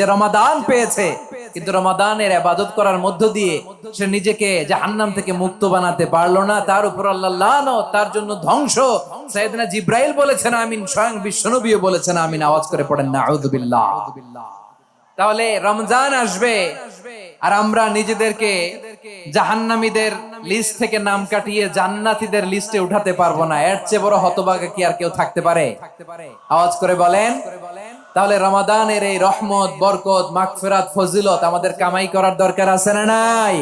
যে রমাদান পেয়েছে, কিন্তু রমাদানের ইবাদত করার মধ্য দিয়ে সে নিজেকে জাহান্নাম থেকে মুক্ত বানাতে পারলো না, তার উপর আল্লাহ লানত, তার জন্য ধ্বংস। সাইয়েদনা জিব্রাইল বলেছেন আমিন, স্বয়ং বিশ্বনবীও বলেছেন আমিন। আওয়াজ করে পড়েন নাউযু বিল্লাহ। তাহলে রমজান আসবে আর আমরা নিজেদেরকে জাহান্নামীদের লিস্ট থেকে নাম কাটিয়ে জান্নাতীদের লিস্টে উঠাতে পারবো না। এর চেয়ে বড় হতভাগা কি আর কেউ থাকতে পারে? আওয়াজ করে বলেন। তাহলে রমাদানের এই রহমত, বরকত, মাগফিরাত, ফজিলত আমাদের কামাই করার দরকার আছে না নাই?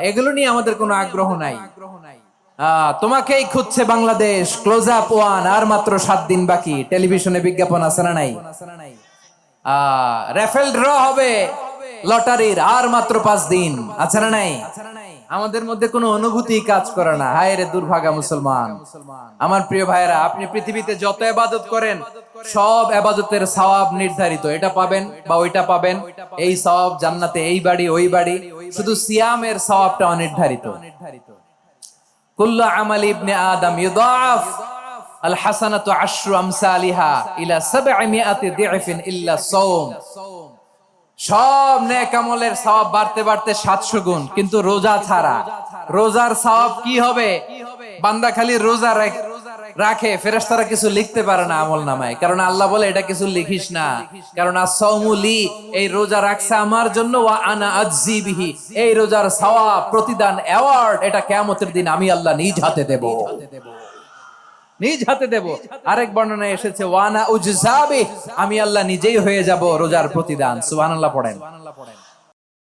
এগুলো নিয়ে আমাদের কোনো আগ্রহ নাই। তোমাকেই খুঁজছে বাংলাদেশ, ক্লোজ আপ ওয়ান, আর মাত্র 7 দিন বাকি। টেলিভিশনে বিজ্ঞাপন আছে না নাই? রেফেল ড্র হবে লটারির, আর মাত্র 5 দিন, আছে না নাই? আমাদের মধ্যে কোনো অনুভূতি কাজ করে না। হায় রে দুর্ভাগা মুসলমান। আমার প্রিয় ভাইরা, আপনি পৃথিবীতে যত ইবাদত করেন সব ইবাদতের সওয়াব নির্ধারিত। এটা পাবেন বা ওইটা পাবেন, এই সওয়াব জান্নাতে, এই বাড়ি ওই বাড়ি। শুধু সিয়ামের সওয়াবটা অনির্ধারিত। কুল্লু আমালি ইবনে আদম ইউদাফ আল হাসানাতু আশরু আমসালিহা ইলা 700 দিফিন ইল্লা সাওম। সব নেক আমলের সওয়াব বাড়তে বাড়তে 700 গুণ, কিন্তু রোজা ছাড়া। রোজার সওয়াব কি হবে? বান্দা খালি রোজা রাখে, ফেরেশতারা কিছু লিখতে পারে না আমলনামায়, কারণ আল্লাহ বলে এটা কিছু লিখিস না, কারণ as-সাওমু লি, এই রোজা রাখছে আমার জন্য, ওয়া আনা আজজি বিহি, এই রোজার সওয়াব, প্রতিদান, অ্যাওয়ার্ড এটা কিয়ামতের দিন আমি আল্লাহ নিজ হাতে দেব, নিজ হাতে দেব। আরেক বর্ণনায় এসেছে ওয়ানা উজজাবি, আমি আল্লাহ নিজেই হয়ে যাব রোজার প্রতিদান। সুবহানাল্লাহ পড়েন।